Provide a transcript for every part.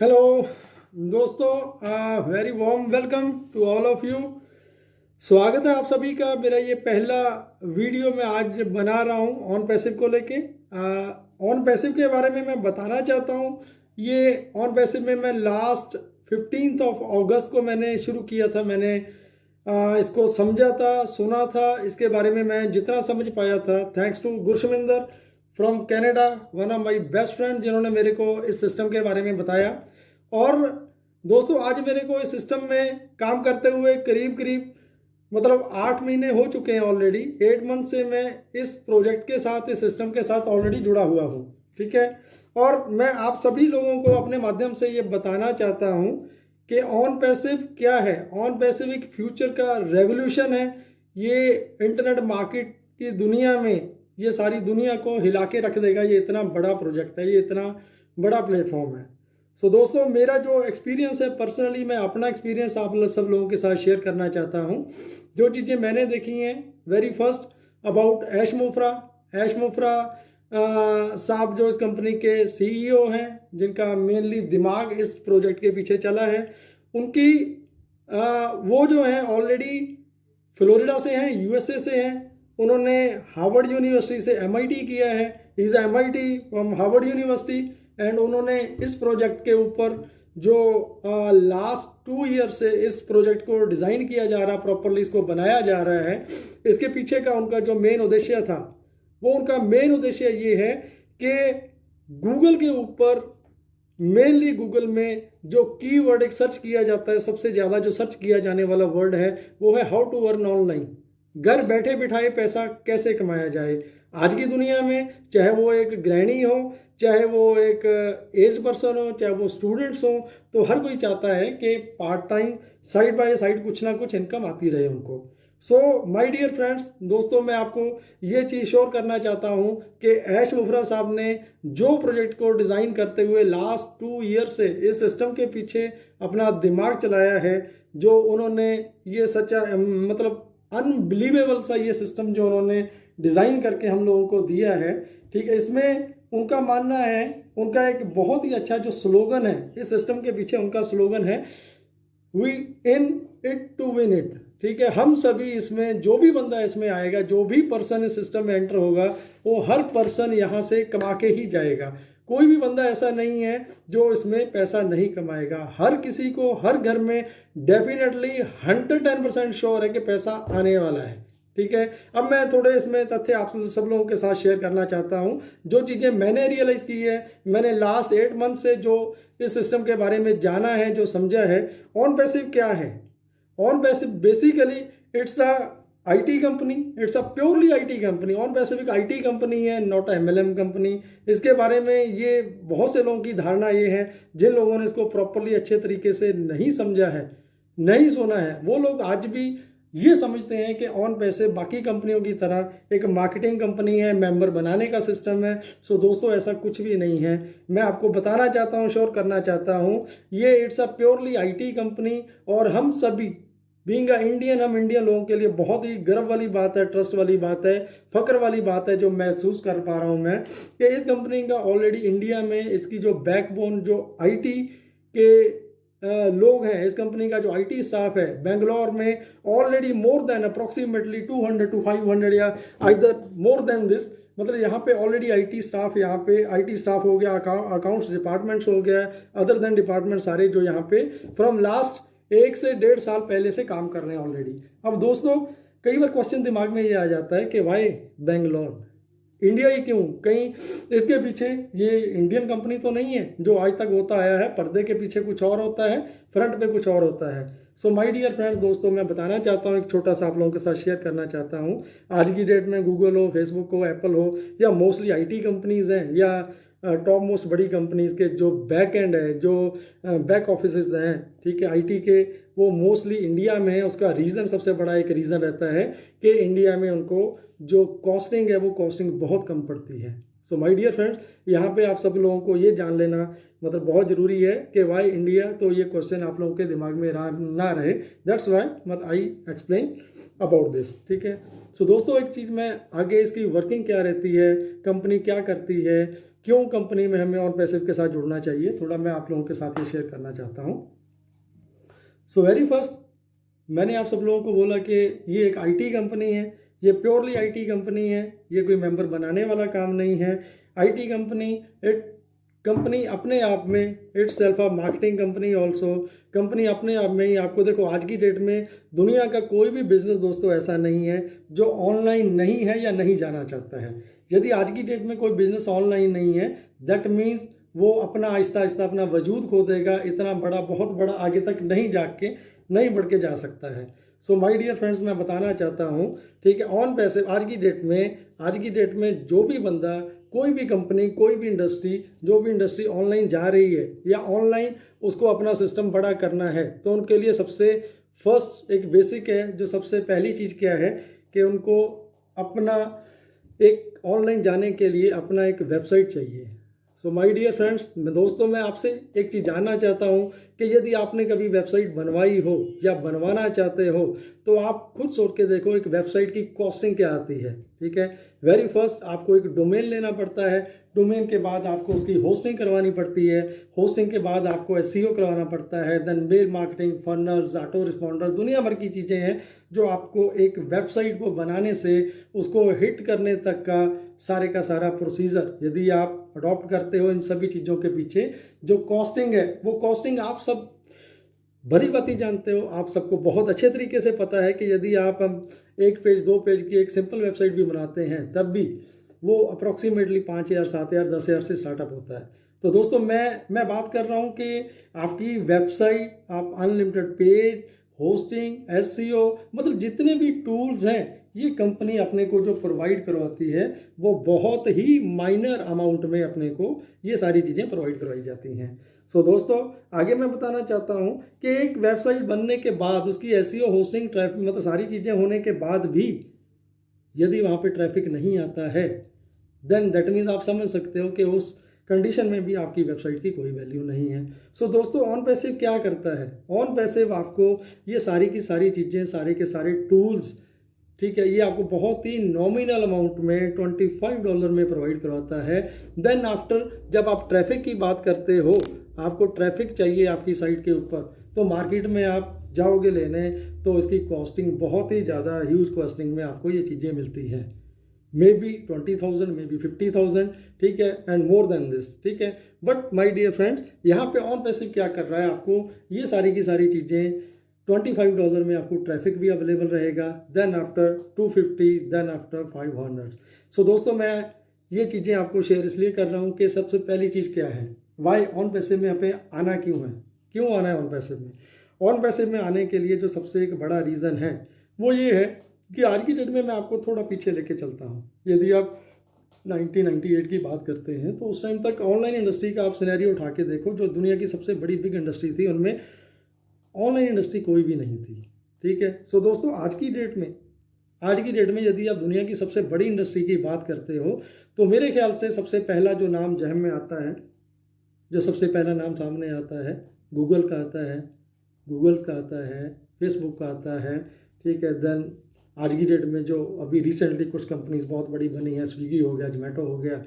Hello दोस्तों, very warm welcome to all of you. स्वागत है आप सभी का। मेरा ये पहला वीडियो मैं आज बना रहा हूँ ऑन पैसिव को लेके। ऑन पैसिव के बारे में मैं बताना चाहता हूँ। ये ऑन पैसिव में मैं लास्ट 15 ऑफ अगस्त को मैंने शुरू किया था। मैंने इसको समझा था, सुना था, इसके बारे में मैं जितना समझ पाया था, thanks to Gurshminder from Canada, one of my best friend, जिन्होंने मेरे को इस सिस्टम के बारे में बताया। और दोस्तों, आज मेरे को इस सिस्टम में काम करते हुए करीब करीब 8 महीने हो चुके हैं ऑलरेडी। 8 मंथ से मैं इस प्रोजेक्ट के साथ, इस सिस्टम के साथ ऑलरेडी जुड़ा हुआ हूँ। ठीक है। और मैं आप सभी लोगों को अपने माध्यम से ये बताना चाहता हूँ कि ऑन पैसिव क्या है। ऑन पैसिव एक फ्यूचर का रेवोल्यूशन है। ये इंटरनेट मार्केट की दुनिया में ये सारी दुनिया को हिला के रख देगा। ये इतना बड़ा प्रोजेक्ट है, ये इतना बड़ा प्लेटफॉर्म है। सो दोस्तों, मेरा जो एक्सपीरियंस है, पर्सनली मैं अपना एक्सपीरियंस आप सब लोगों के साथ शेयर करना चाहता हूँ। जो चीज़ें मैंने देखी हैं, वेरी फर्स्ट अबाउट ऐश मोफ्रा। ऐश मोफ्रा साहब जो इस कंपनी के सीईओ हैं, जिनका मेनली दिमाग इस प्रोजेक्ट के पीछे चला है, उनकी वो जो हैं ऑलरेडी फ्लोरिडा से हैं, यूएसए से हैं। उन्होंने हार्वर्ड यूनिवर्सिटी से एमआईटी किया है। Is MIT from Harvard university. And उन्होंने इस प्रोजेक्ट के ऊपर जो लास्ट 2 ईयर से इस प्रोजेक्ट को डिज़ाइन किया जा रहा, प्रॉपरली इसको बनाया जा रहा है, इसके पीछे का उनका जो मेन उद्देश्य था, वो उनका मेन उद्देश्य ये है कि गूगल के ऊपर, मेनली गूगल में जो कीवर्ड एक सर्च किया जाता है, सबसे ज़्यादा जो सर्च किया जाने वाला वर्ड है वो है हाउ टू अर्न ऑनलाइन। घर बैठे बिठाए पैसा कैसे कमाया जाए। आज की दुनिया में चाहे वो एक गृहिणी हो, चाहे वो एक एज पर्सन हो, चाहे वो स्टूडेंट्स हो, तो हर कोई चाहता है कि part time side by side कुछ ना कुछ इनकम आती रहे उनको। सो माय डियर फ्रेंड्स, दोस्तों, मैं आपको ये चीज़ श्योर करना चाहता हूँ कि ऐश मुफ्रा साहब ने जो प्रोजेक्ट को डिज़ाइन करते हुए लास्ट 2 ईयर से इस सिस्टम के पीछे अपना दिमाग चलाया है, जो उन्होंने ये सच्चा अनबिलीवेबल सा ये सिस्टम जो उन्होंने डिज़ाइन करके हम लोगों को दिया है। ठीक है। इसमें उनका मानना है, उनका एक बहुत ही अच्छा जो स्लोगन है इस सिस्टम के पीछे, उनका स्लोगन है we in it to win it. ठीक है। हम सभी इसमें, जो भी बंदा इसमें आएगा, जो भी पर्सन इस सिस्टम में एंटर होगा, वो हर पर्सन यहाँ से कमा के ही जाएगा। कोई भी बंदा ऐसा नहीं है जो इसमें पैसा नहीं कमाएगा। हर किसी को, हर घर में डेफिनेटली 110% श्योर है कि पैसा आने वाला है। ठीक है। अब मैं थोड़े इसमें तथ्य आप सब लोगों के साथ शेयर करना चाहता हूँ। जो चीज़ें मैंने रियलाइज़ की है, मैंने लास्ट 8 मंथ से जो इस सिस्टम के बारे में जाना है, जो समझा है। ऑन पैसिव क्या है? On passive basically it's a IT company, it's a purely IT company. On passive एक आईटी कंपनी है, नॉट एमएलएम कंपनी। इसके बारे में ये बहुत से लोगों की धारणा ये है, जिन लोगों ने इसको प्रॉपरली अच्छे तरीके से नहीं समझा है, नहीं सुना है, वो लोग आज भी ये समझते हैं कि ऑन पैसिव बाकी कंपनियों की तरह एक मार्केटिंग कंपनी है, मेंबर बनाने का सिस्टम है। सो दोस्तों, ऐसा कुछ भी नहीं है। मैं आपको बताना चाहता हूँ, श्योर करना चाहता हूँ, ये it's a purely IT company. और हम सभी बीइंग अ इंडियन, हम इंडियन लोगों के लिए बहुत ही गर्व वाली बात है, ट्रस्ट वाली बात है, फक्र वाली बात है, जो महसूस कर पा रहा हूँ मैं, कि इस कंपनी का ऑलरेडी इंडिया में इसकी जो बैकबोन, जो आईटी के लोग हैं, इस कंपनी का जो आईटी स्टाफ है बेंगलोर में, already more than approximately 200 to 500 या आइदर मोर देन दिस, यहाँ पे ऑलरेडी आईटी स्टाफ, यहाँ पे आईटी स्टाफ हो गया, अकाउंट्स डिपार्टमेंट्स हो गया, अदर देन डिपार्टमेंट सारे जो यहाँ पे फ्रॉम लास्ट 1 से 1.5 साल पहले से काम कर रहे हैं ऑलरेडी। अब दोस्तों, कई बार क्वेश्चन दिमाग में ये आ जाता है कि वाई बेंगलोर, इंडिया ही क्यों? कहीं इसके पीछे ये इंडियन कंपनी तो नहीं है जो आज तक होता आया है। पर्दे के पीछे कुछ और होता है, फ्रंट पे कुछ और होता है। सो माय डियर फ्रेंड्स, दोस्तों, मैं बताना चाहता हूँ, एक छोटा सा आप लोगों के साथ शेयर करना चाहता हूँ। आज की डेट में गूगल हो, फेसबुक हो, एप्पल हो, या मोस्टली आईटी कंपनीज़ हैं, या टॉप मोस्ट बड़ी कंपनीज़ के जो बैक एंड है, जो बैक ऑफिस हैं, ठीक है, आईटी के, वो मोस्टली इंडिया में है। उसका रीज़न, सबसे बड़ा एक रीज़न रहता है कि इंडिया में उनको जो कॉस्टिंग है, वो कॉस्टिंग बहुत कम पड़ती है। सो माय डियर फ्रेंड्स, यहाँ पे आप सब लोगों को ये जान लेना बहुत ज़रूरी है कि वाई इंडिया, तो ये क्वेश्चन आप लोगों के दिमाग में ना रहे। That's why I explain about this, ठीक है। सो दोस्तों एक चीज़ मैं आगे इसकी वर्किंग क्या रहती है, कंपनी क्या करती है, क्यों कंपनी में हमें ऑन पैसिव के साथ जुड़ना चाहिए, थोड़ा मैं आप लोगों के साथ ये शेयर करना चाहता हूँ। सो वेरी फर्स्ट मैंने आप सब लोगों को बोला कि ये एक आईटी कंपनी है, ये प्योरली आईटी कंपनी है, ये कोई मेंबर बनाने वाला काम नहीं है। आईटी कंपनी कंपनी अपने आप में it's self a marketing company also. Company अपने आप में ही आपको देखो, आज की डेट में दुनिया का कोई भी बिजनेस दोस्तों ऐसा नहीं है जो ऑनलाइन नहीं है या नहीं जाना चाहता है। यदि आज की डेट में कोई बिजनेस ऑनलाइन नहीं है, दैट मीन्स वो अपना आहिस्ता आहिस्ता अपना वजूद खो देगा, इतना बड़ा बहुत बड़ा आगे तक नहीं बढ़ के जा सकता है। सो माय डियर फ्रेंड्स, मैं बताना चाहता हूँ, ठीक है, ऑन पैसिव आज की डेट में जो भी बंदा, कोई भी कंपनी, कोई भी इंडस्ट्री, जो भी इंडस्ट्री ऑनलाइन जा रही है या ऑनलाइन उसको अपना सिस्टम बड़ा करना है, तो उनके लिए सबसे फर्स्ट एक बेसिक है, जो सबसे पहली चीज़ क्या है कि उनको अपना एक ऑनलाइन जाने के लिए अपना एक वेबसाइट चाहिए। सो माय डियर फ्रेंड्स, दोस्तों मैं आपसे एक चीज़ जानना चाहता हूँ कि यदि आपने कभी वेबसाइट बनवाई हो या बनवाना चाहते हो तो आप खुद सोच के देखो एक वेबसाइट की कॉस्टिंग क्या आती है, ठीक है। वेरी फर्स्ट आपको एक डोमेन लेना पड़ता है, डोमेन के बाद आपको उसकी होस्टिंग करवानी पड़ती है, होस्टिंग के बाद आपको एसईओ करवाना पड़ता है, then mail marketing, funnels, auto responder, दुनिया भर की चीज़ें हैं जो आपको एक वेबसाइट को बनाने से उसको हिट करने तक का सारा प्रोसीजर यदि आप अडॉप्ट करते हो इन सभी चीज़ों के पीछे जो कॉस्टिंग है, वो कॉस्टिंग आप सब भली भांति जानते हो। आप सबको बहुत अच्छे तरीके से पता है कि यदि आप हम 1 पेज 2 पेज की एक सिंपल वेबसाइट भी बनाते हैं तब भी वो अप्रॉक्सीमेटली 5,000 7,000 10,000 से स्टार्टअप होता है। तो दोस्तों मैं बात कर रहा हूँ कि आपकी वेबसाइट, आप अनलिमिटेड पेज, होस्टिंग, एसईओ, मतलब जितने भी टूल्स हैं ये कंपनी अपने को जो प्रोवाइड करवाती है वो बहुत ही माइनर अमाउंट में अपने को ये सारी चीज़ें प्रोवाइड करवाई जाती हैं। सो दोस्तों आगे मैं बताना चाहता हूँ कि एक वेबसाइट बनने के बाद उसकी एसईओ, होस्टिंग, ट्रैफिक, मतलब सारी चीज़ें होने के बाद भी यदि वहाँ पे ट्रैफिक नहीं आता है, देन दैट मीन्स आप समझ सकते हो कि उस कंडीशन में भी आपकी वेबसाइट की कोई वैल्यू नहीं है। सो दोस्तों ऑन पैसिव क्या करता है? ऑन पैसिव आपको ये सारी की सारी चीज़ें, सारे के सारे टूल्स, ठीक है, ये आपको बहुत ही नॉमिनल अमाउंट में $25 में प्रोवाइड करवाता है। देन आफ्टर जब आप ट्रैफिक की बात करते हो, आपको ट्रैफिक चाहिए आपकी साइट के ऊपर, तो मार्केट में आप जाओगे लेने तो इसकी कॉस्टिंग बहुत ही ज़्यादा ह्यूज कॉस्टिंग में आपको ये चीज़ें मिलती हैं, मे बी 20,000, मे बी 50,000, ठीक है, एंड मोर देन दिस, ठीक है। बट माय डियर फ्रेंड्स, यहाँ पे ऑन पैसिव क्या कर रहा है, आपको ये सारी की सारी चीज़ें $25 में आपको ट्रैफिक भी अवेलेबल रहेगा, देन आफ्टर 250, देन आफ्टर 500। सो दोस्तों मैं ये चीज़ें आपको शेयर इसलिए कर रहा हूँ कि सबसे पहली चीज़ क्या है, वाई ऑन पैसिव में यहाँ पे आना क्यों आना है ऑन पैसिव में। ऑन पैसिव में आने के लिए जो सबसे एक बड़ा रीज़न है वो ये है कि आज की डेट में मैं आपको थोड़ा पीछे लेके चलता हूँ। यदि आप 1998 की बात करते हैं तो उस टाइम तक ऑनलाइन इंडस्ट्री का आप सिनेरियो उठा के देखो, जो दुनिया की सबसे बड़ी बिग इंडस्ट्री थी उनमें ऑनलाइन इंडस्ट्री कोई भी नहीं थी, ठीक है। सो दोस्तों आज की डेट में यदि आप दुनिया की सबसे बड़ी इंडस्ट्री की बात करते हो तो मेरे ख्याल से सबसे पहला जो नाम जहन में आता है, जो सबसे पहला नाम सामने आता है, गूगल का आता है, फेसबुक का आता है, ठीक है। देन आज की डेट में जो अभी रिसेंटली कुछ कंपनीज बहुत बड़ी बनी हैं, स्विगी हो गया, जोमेटो हो गया।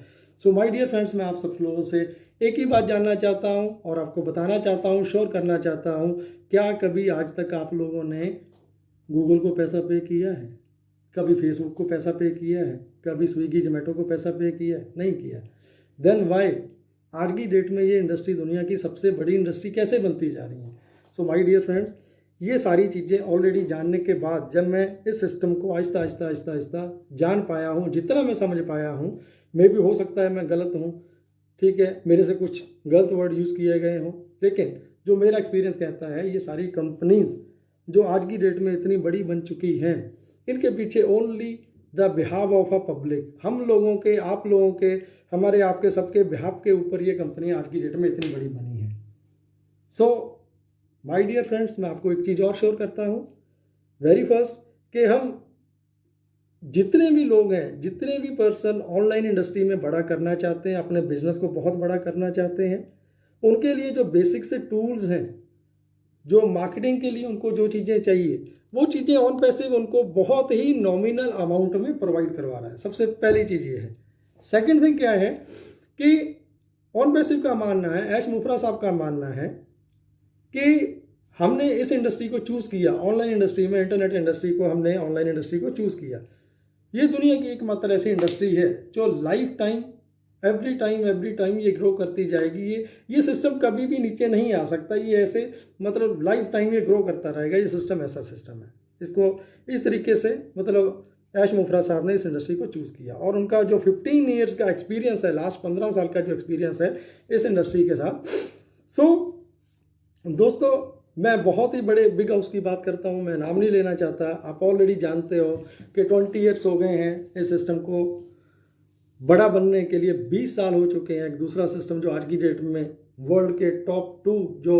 सो माय डियर फ्रेंड्स, मैं आप सब लोगों से एक ही बात जानना चाहता हूं और आपको बताना चाहता हूं, श्योर करना चाहता हूं, क्या कभी आज तक आप लोगों ने गूगल को पैसा पे किया है? कभी फेसबुक को पैसा पे किया है? कभी स्विगी जोमेटो को पैसा पे किया है? नहीं किया। देन वाई आज की डेट में ये इंडस्ट्री दुनिया की सबसे बड़ी इंडस्ट्री कैसे बनती जा रही है? सो माय डियर फ्रेंड्स, ये सारी चीज़ें ऑलरेडी जानने के बाद जब मैं इस सिस्टम को आहिस्ता आहिस्ता जान पाया हूँ, जितना मैं समझ पाया हूँ, मे भी हो सकता है मैं गलत हूँ, ठीक है, मेरे से कुछ गलत वर्ड यूज़ किए गए हों, लेकिन जो मेरा एक्सपीरियंस कहता है ये सारी कंपनीज जो आज की डेट में इतनी बड़ी बन चुकी हैं, इनके पीछे only the behalf of a public, हम लोगों के, आप लोगों के, हमारे आपके सबके बिहाफ के ऊपर ये कंपनियाँ आज की डेट में इतनी बड़ी बनी हैं। सो माय डियर फ्रेंड्स, मैं आपको एक चीज़ और श्योर करता हूँ, वेरी फर्स्ट, कि हम जितने भी लोग हैं, जितने भी पर्सन ऑनलाइन इंडस्ट्री में बड़ा करना चाहते हैं, अपने बिजनेस को बहुत बड़ा करना चाहते हैं, उनके लिए जो बेसिक से टूल्स हैं जो मार्केटिंग के लिए उनको जो चीज़ें चाहिए वो चीज़ें ऑन पैसिव उनको बहुत ही नॉमिनल अमाउंट में प्रोवाइड करवा रहा है। सबसे पहली चीज़ ये है। सेकंड थिंग क्या है कि ऑन पैसिव का मानना है, ऐश मुफरा साहब का मानना है कि हमने इस इंडस्ट्री को चूज़ किया, ऑनलाइन इंडस्ट्री में, इंटरनेट इंडस्ट्री को हमने ऑनलाइन इंडस्ट्री को चूज़ किया। ये दुनिया की एकमात्र ऐसी इंडस्ट्री है जो लाइफ टाइम एवरी टाइम ये ग्रो करती जाएगी। ये सिस्टम कभी भी नीचे नहीं आ सकता। ये ऐसे मतलब लाइफ टाइम ये ग्रो करता रहेगा। ये सिस्टम ऐसा सिस्टम है। इसको इस तरीके से मतलब ऐश मुफरा साहब ने इस इंडस्ट्री को चूज़ किया और उनका जो 15 ईयर्स का एक्सपीरियंस है, लास्ट 15 साल का जो एक्सपीरियंस है इस इंडस्ट्री के साथ। सो दोस्तों, मैं बहुत ही बड़े बिग हाउस की बात करता हूँ, मैं नाम नहीं लेना चाहता। आप ऑलरेडी जानते हो कि 20 ईयर्स हो गए हैं इस सिस्टम को बड़ा बनने के लिए, 20 साल हो चुके हैं। एक दूसरा सिस्टम जो आज की डेट में वर्ल्ड के टॉप 2 जो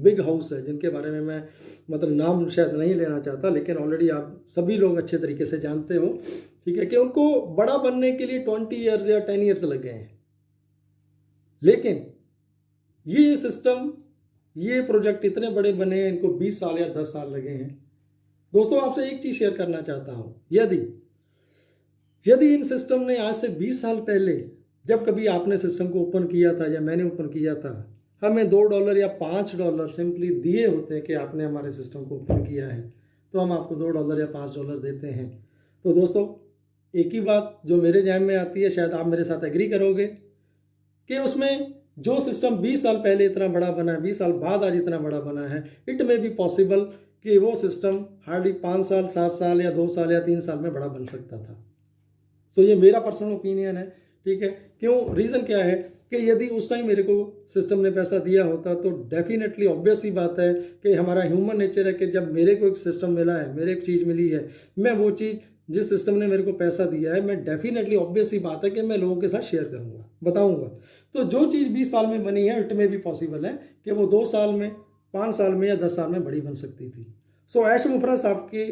बिग हाउस है, जिनके बारे में मैं मतलब नाम शायद नहीं लेना चाहता, लेकिन ऑलरेडी आप सभी लोग अच्छे तरीके से जानते हो, ठीक है, कि उनको बड़ा बनने के लिए 20 ईयर्स या 10 ईयर्स लग गए हैं। लेकिन ये सिस्टम, ये प्रोजेक्ट इतने बड़े बने हैं, इनको 20 साल या 10 साल लगे हैं। दोस्तों, आपसे एक चीज़ शेयर करना चाहता हूँ। यदि इन सिस्टम ने आज से 20 साल पहले, जब कभी आपने सिस्टम को ओपन किया था या मैंने ओपन किया था, हमें $2 या $5 सिंपली दिए होते कि आपने हमारे सिस्टम को ओपन किया है, तो हम आपको $2 या $5 देते हैं। तो दोस्तों, एक ही बात जो मेरे जहन में आती है, शायद आप मेरे साथ एग्री करोगे कि उसमें जो सिस्टम 20 साल पहले इतना बड़ा बना है, 20 साल बाद आज इतना बड़ा बना है, इट में बी पॉसिबल कि वो सिस्टम हार्डली 5 साल, 7 साल या 2 साल या 3 साल में बड़ा बन सकता था। सो ये मेरा पर्सनल ओपिनियन है, ठीक है। क्यों? रीज़न क्या है कि यदि उस टाइम मेरे को सिस्टम ने पैसा दिया होता तो डेफिनेटली ऑब्वियस ही बात है कि हमारा ह्यूमन नेचर है कि जब मेरे को एक सिस्टम मिला है, मेरे एक चीज़ मिली है, मैं वो चीज़ जिस सिस्टम ने मेरे को पैसा दिया है, मैं डेफिनेटली ऑब्वियस ही बात है कि मैं लोगों के साथ शेयर करूँगा, बताऊँगा। तो जो चीज़ 20 साल में बनी है, इट में भी पॉसिबल है कि वो 2 साल में, 5 साल में या 10 साल में बड़ी बन सकती थी। सो ऐश मुफरा साहब के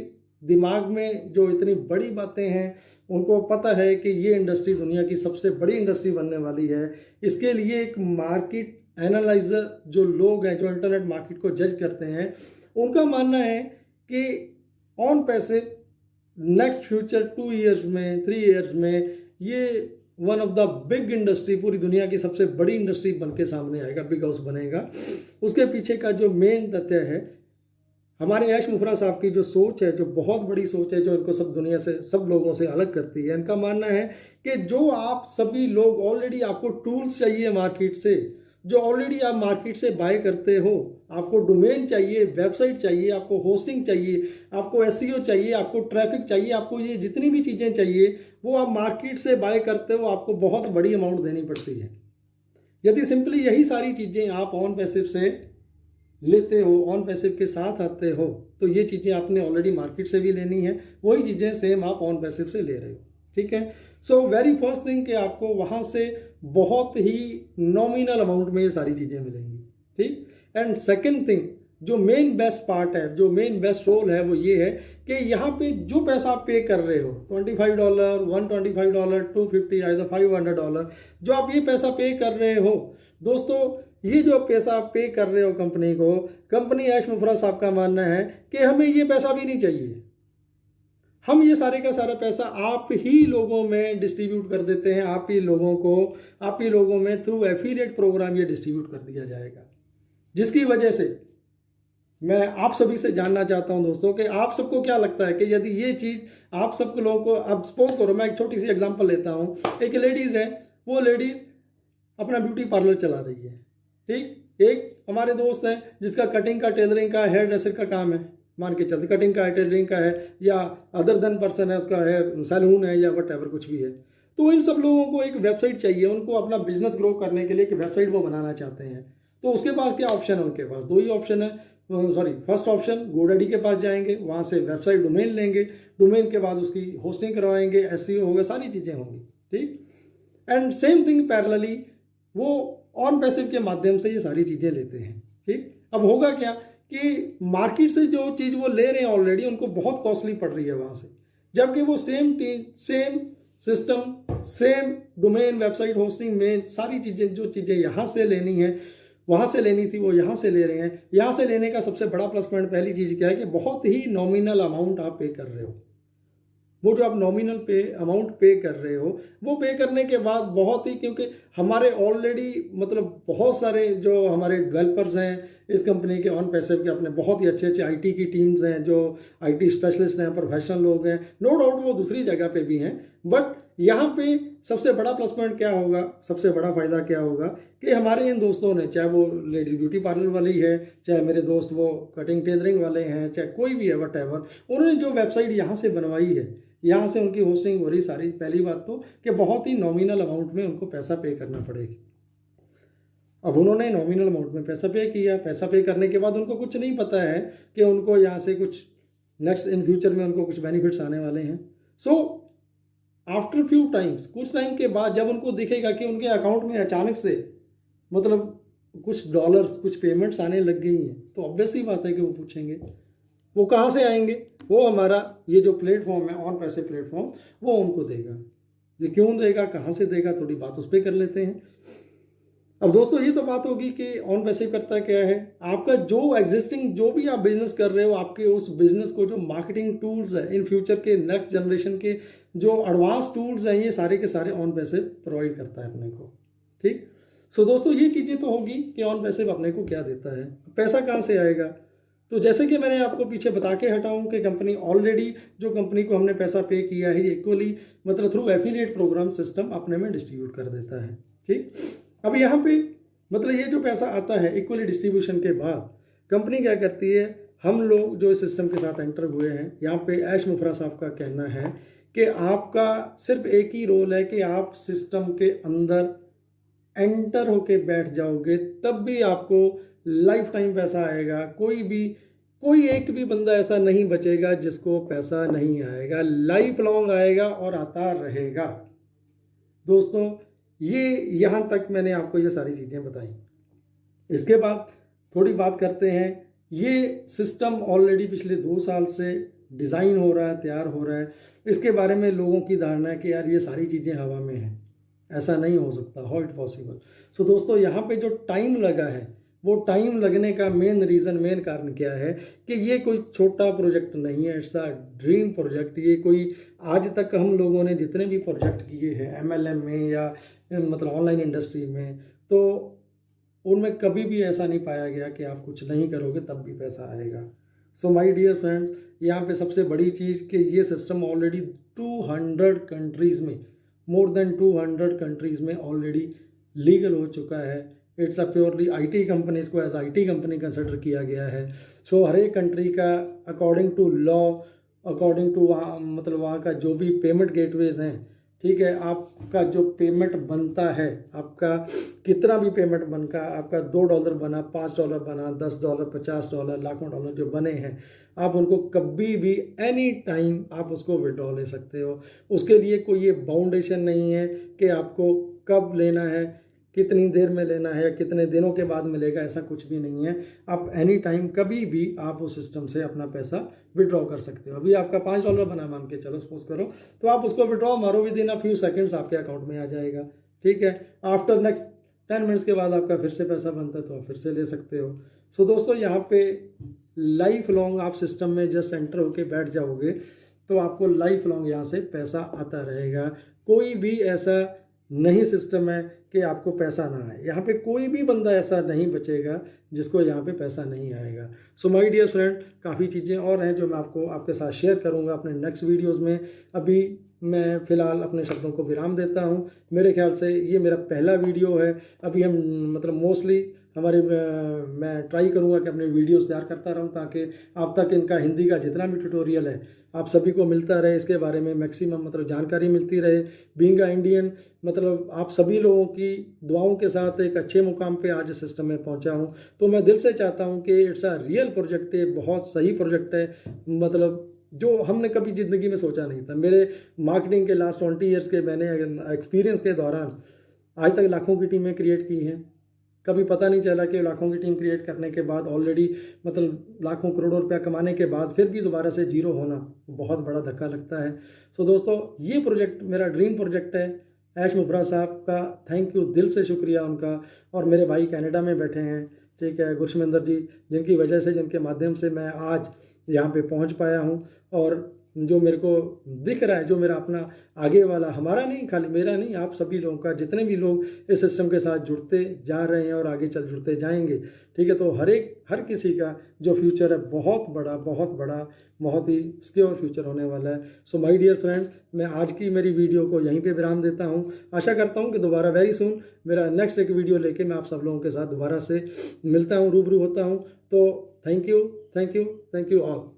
दिमाग में जो इतनी बड़ी बातें हैं, उनको पता है कि ये इंडस्ट्री दुनिया की सबसे बड़ी इंडस्ट्री बनने वाली है। इसके लिए एक मार्केट एनालाइजर जो लोग हैं, जो इंटरनेट मार्केट को जज करते हैं, उनका मानना है कि on passive next future 2 years में, 3 ईयर्स में ये one of the big industry, पूरी दुनिया की सबसे बड़ी इंडस्ट्री बन के सामने आएगा, बिग हाउस बनेगा। उसके पीछे का जो मेन तथ्य है, हमारे ऐश मुफरा साहब की जो सोच है, जो बहुत बड़ी सोच है, जो इनको सब दुनिया से, सब लोगों से अलग करती है, इनका मानना है कि जो आप सभी लोग ऑलरेडी, आपको टूल्स चाहिए मार्केट से, जो ऑलरेडी आप मार्केट से बाय करते हो, आपको डोमेन चाहिए, वेबसाइट चाहिए, आपको होस्टिंग चाहिए, आपको एसईओ चाहिए, आपको ट्रैफिक चाहिए, आपको ये जितनी भी चीज़ें चाहिए वो आप मार्केट से बाय करते हो, आपको बहुत बड़ी अमाउंट देनी पड़ती है। यदि सिंपली यही सारी चीज़ें आप ऑन पैसिव से लेते हो, ऑन पैसिव के साथ आते हो, तो ये चीज़ें आपने ऑलरेडी मार्केट से भी लेनी है, वही चीज़ें सेम आप ऑन पैसिव से ले रहे हो, ठीक है। सो वेरी फर्स्ट थिंग कि आपको वहाँ से बहुत ही नॉमिनल अमाउंट में ये सारी चीज़ें मिलेंगी, ठीक। एंड सेकंड थिंग, जो मेन बेस्ट पार्ट है, जो मेन बेस्ट रोल है, वो ये है कि यहाँ पे जो पैसा आप पे कर रहे हो, $25, $125, $250 या $500, जो आप ये पैसा पे कर रहे हो, दोस्तों, ये जो पैसा आप पे कर रहे हो कंपनी को, कंपनी ऐश मुफरा साहब का मानना है कि हमें ये पैसा भी नहीं चाहिए। हम ये सारे का सारा पैसा आप ही लोगों में डिस्ट्रीब्यूट कर देते हैं, आप ही लोगों में थ्रू एफिलिएट प्रोग्राम ये डिस्ट्रीब्यूट कर दिया जाएगा। जिसकी वजह से मैं आप सभी से जानना चाहता हूं दोस्तों कि आप सबको क्या लगता है कि यदि ये चीज़ आप सब लोगों को, अब सपोज करो, मैं एक छोटी सी एग्जांपल लेता हूं, एक लेडीज़ है, वो लेडीज़ अपना ब्यूटी पार्लर चला रही है, ठीक। एक हमारे दोस्त हैं जिसका कटिंग का, टेलरिंग का, हेयर ड्रेसर का काम है, मान के चलते, कटिंग का है, टेलरिंग का है, या अदर देन पर्सन है, उसका है सैलून है, या वट एवर कुछ भी है। तो इन सब लोगों को एक वेबसाइट चाहिए, उनको अपना बिजनेस ग्रो करने के लिए एक वेबसाइट वो बनाना चाहते हैं। तो उसके पास क्या ऑप्शन है? उनके पास 2 ही ऑप्शन है। फर्स्ट ऑप्शन, गोडैडी के पास जाएंगे, वहाँ से वेबसाइट डोमेन लेंगे, डोमेन के बाद उसकी होस्टिंग करवाएंगे, एसईओ होगा, सारी चीज़ें होंगी, ठीक। एंड सेम थिंग पैरेलली वो ऑन पैसिव के माध्यम से ये सारी चीज़ें लेते हैं, ठीक। अब होगा क्या कि मार्केट से जो चीज़ वो ले रहे हैं ऑलरेडी, उनको बहुत कॉस्टली पड़ रही है वहाँ से, जबकि वो same system, same domain, website hosting में सारी चीज़ें, जो चीज़ें यहाँ से लेनी है, वहाँ से लेनी थी वो यहाँ से ले रहे हैं। यहाँ से लेने का सबसे बड़ा प्लस पॉइंट पहली चीज़ क्या है कि बहुत ही नॉमिनल अमाउंट आप पे कर रहे हो। वो जो आप नॉमिनल पे अमाउंट पे कर रहे हो वो पे करने के बाद बहुत ही, क्योंकि हमारे ऑलरेडी मतलब बहुत सारे जो हमारे डेवलपर्स हैं इस कंपनी के ऑन पैसिव के, अपने बहुत ही अच्छे अच्छे आईटी की टीम्स हैं, जो आईटी स्पेशलिस्ट हैं, प्रोफेशनल लोग हैं, नो डाउट वो दूसरी जगह पे भी हैं, बट यहाँ पे सबसे बड़ा प्लस पॉइंट क्या होगा, सबसे बड़ा फ़ायदा क्या होगा कि हमारे इन दोस्तों ने, चाहे वो लेडीज़ ब्यूटी पार्लर वाली है, चाहे मेरे दोस्त वो कटिंग टेलरिंग वाले हैं, चाहे कोई भी है वट एवर, उन्होंने जो वेबसाइट यहाँ से बनवाई है, यहाँ से उनकी होस्टिंग हो रही सारी। पहली बात तो कि बहुत ही नॉमिनल अमाउंट में उनको पैसा पे करना पड़ेगी। अब उन्होंने नॉमिनल अमाउंट में पैसा पे किया, पैसा पे करने के बाद उनको कुछ नहीं पता है कि उनको यहाँ से कुछ नेक्स्ट इन फ्यूचर में उनको कुछ बेनिफिट्स आने वाले हैं। सो आफ्टर फ्यू टाइम्स, कुछ टाइम के बाद जब उनको दिखेगा कि उनके अकाउंट में अचानक से मतलब कुछ डॉलर्स, कुछ पेमेंट्स आने लग गई हैं, तो ऑब्वियस ही बात है कि वो पूछेंगे। वो कहाँ से आएंगे? वो हमारा ये जो प्लेटफॉर्म है ऑन पैसे प्लेटफॉर्म, वो उनको देगा। ये क्यों देगा, कहाँ से देगा, थोड़ी बात उस पर कर लेते हैं। अब दोस्तों ये तो बात होगी कि ऑन पैसे करता क्या है। आपका जो एग्जिस्टिंग जो भी आप बिजनेस कर रहे हो, आपके उस बिजनेस को जो मार्केटिंग टूल्स है, इन फ्यूचर के नेक्स्ट जनरेशन के जो एडवांस टूल्स हैं, ये सारे के सारे ऑन पैसे प्रोवाइड करता है अपने को। ठीक, सो दोस्तों ये चीज़ें तो होगी कि ऑन पैसे अपने को क्या देता है। पैसा कहाँ से आएगा? तो जैसे कि मैंने आपको पीछे बता के हटा हूँ कि कंपनी ऑलरेडी जो कंपनी को हमने पैसा पे किया है, इक्वली मतलब थ्रू एफिलिएट प्रोग्राम सिस्टम अपने में डिस्ट्रीब्यूट कर देता है। ठीक, अब यहाँ पे मतलब ये जो पैसा आता है इक्वली डिस्ट्रीब्यूशन के बाद कंपनी क्या करती है, हम लोग जो इस सिस्टम के साथ एंटर हुए हैं, यहाँ पे ऐश मुफरा साहब का कहना है कि आपका सिर्फ एक ही रोल है कि आप सिस्टम के अंदर एंटर होके बैठ जाओगे, तब भी आपको लाइफ टाइम पैसा आएगा। कोई एक भी बंदा ऐसा नहीं बचेगा जिसको पैसा नहीं आएगा, लाइफ लॉन्ग आएगा और आता रहेगा। दोस्तों ये यहाँ तक मैंने आपको ये सारी चीज़ें बताई। इसके बाद थोड़ी बात करते हैं, ये सिस्टम ऑलरेडी पिछले 2 साल से डिज़ाइन हो रहा है, तैयार हो रहा है। इसके बारे में लोगों की धारणा है कि यार ये सारी चीज़ें हवा में हैं, ऐसा नहीं हो सकता, हाउ इट पॉसिबल। सो दोस्तों यहाँ पे जो टाइम लगा है, वो टाइम लगने का मेन कारण क्या है कि ये कोई छोटा प्रोजेक्ट नहीं है, इट्स अ ड्रीम प्रोजेक्ट। ये कोई आज तक हम लोगों ने जितने भी प्रोजेक्ट किए हैं MLM में या मतलब ऑनलाइन इंडस्ट्री में, तो उनमें कभी भी ऐसा नहीं पाया गया कि आप कुछ नहीं करोगे तब भी पैसा आएगा। सो माय डियर फ्रेंड, यहाँ पे सबसे बड़ी चीज़ कि ये सिस्टम ऑलरेडी 200 कंट्रीज़ में, मोर देन 200 कंट्रीज़ में ऑलरेडी लीगल हो चुका है। It's a purely IT company, इसको एज IT कंपनी कंसिडर किया गया है। सो हर एक कंट्री का according to law, according to वहाँ मतलब वहाँ का जो भी पेमेंट गेटवेज हैं, ठीक है, आपका जो पेमेंट बनता है, आपका कितना भी पेमेंट बनका, आपका $2 बना, $5 बना, $10, $50, लाखों डॉलर जो बने हैं, आप उनको कभी भी एनी टाइम आप उसको विड्रॉ ले सकते हो। उसके लिए कोई ये बाउंडेशन नहीं है कि आपको कब लेना है, कितनी देर में लेना है, कितने दिनों के बाद मिलेगा, ऐसा कुछ भी नहीं है। आप एनी टाइम कभी भी आप उस सिस्टम से अपना पैसा विड्रॉ कर सकते हो। अभी आपका $5 बना मान के चलो, सपोज करो, तो आप उसको विड्रॉ मारो, with in a few seconds आपके अकाउंट में आ जाएगा। ठीक है, आफ्टर नेक्स्ट 10 मिनट्स के बाद आपका फिर से पैसा बनता है तो आप फिर से ले सकते हो। सो दोस्तों यहाँ पे लाइफ लॉन्ग आप सिस्टम में जस्ट एंटर होके बैठ जाओगे तो आपको लाइफ लॉन्ग यहाँ से पैसा आता रहेगा। कोई भी ऐसा नहीं सिस्टम है कि आपको पैसा ना आए। यहाँ पे कोई भी बंदा ऐसा नहीं बचेगा जिसको यहाँ पे पैसा नहीं आएगा। सो माय डियर फ्रेंड, काफ़ी चीज़ें और हैं जो मैं आपके साथ शेयर करूँगा अपने नेक्स्ट वीडियोज़ में। अभी मैं फ़िलहाल अपने शब्दों को विराम देता हूँ। मेरे ख्याल से ये मेरा पहला वीडियो है। अभी हम मतलब मोस्टली मैं ट्राई करूँगा कि अपने वीडियोस तैयार करता रहूँ ताकि आप तक इनका हिंदी का जितना भी ट्यूटोरियल है आप सभी को मिलता रहे, इसके बारे में मैक्सिमम मतलब जानकारी मिलती रहे। बीइंग अ इंडियन, मतलब आप सभी लोगों की दुआओं के साथ एक अच्छे मुकाम पे आज इस सिस्टम में पहुंचा हूं। तो मैं दिल से चाहता हूं कि इट्स अ रियल प्रोजेक्ट है, बहुत सही प्रोजेक्ट है, मतलब जो हमने कभी ज़िंदगी में सोचा नहीं था। मेरे मार्केटिंग के लास्ट 20 ईयर्स के मैंने एक्सपीरियंस के दौरान आज तक लाखों की टीमें क्रिएट की हैं। कभी पता नहीं चला कि लाखों की टीम क्रिएट करने के बाद ऑलरेडी मतलब लाखों करोड़ों रुपया कमाने के बाद फिर भी दोबारा से जीरो होना बहुत बड़ा धक्का लगता है। सो दोस्तों ये प्रोजेक्ट मेरा ड्रीम प्रोजेक्ट है ऐश मुफरा साहब का थैंक यू, दिल से शुक्रिया उनका। और मेरे भाई कनाडा में बैठे हैं, ठीक है, गुरशमिंदर जी, जिनकी वजह से, जिनके माध्यम से मैं आज यहाँ पे पहुँच पाया हूँ। और जो मेरे को दिख रहा है, जो मेरा अपना आगे वाला, हमारा नहीं, खाली मेरा नहीं, आप सभी लोगों का, जितने भी लोग इस सिस्टम के साथ जुड़ते जा रहे हैं और आगे चल जुड़ते जाएंगे, ठीक है, तो हर किसी का जो फ्यूचर है बहुत बड़ा, बहुत ही सिक्योर फ्यूचर होने वाला है। सो माय डियर फ्रेंड, मैं आज की मेरी वीडियो को यहीं पे विराम देता हूँ। आशा करता हूँ कि दोबारा वेरी सून मेरा नेक्स्ट एक वीडियो लेके मैं आप सब लोगों के साथ दोबारा से मिलता हूँ, रूबरू होता हूँ। तो थैंक यू ऑल।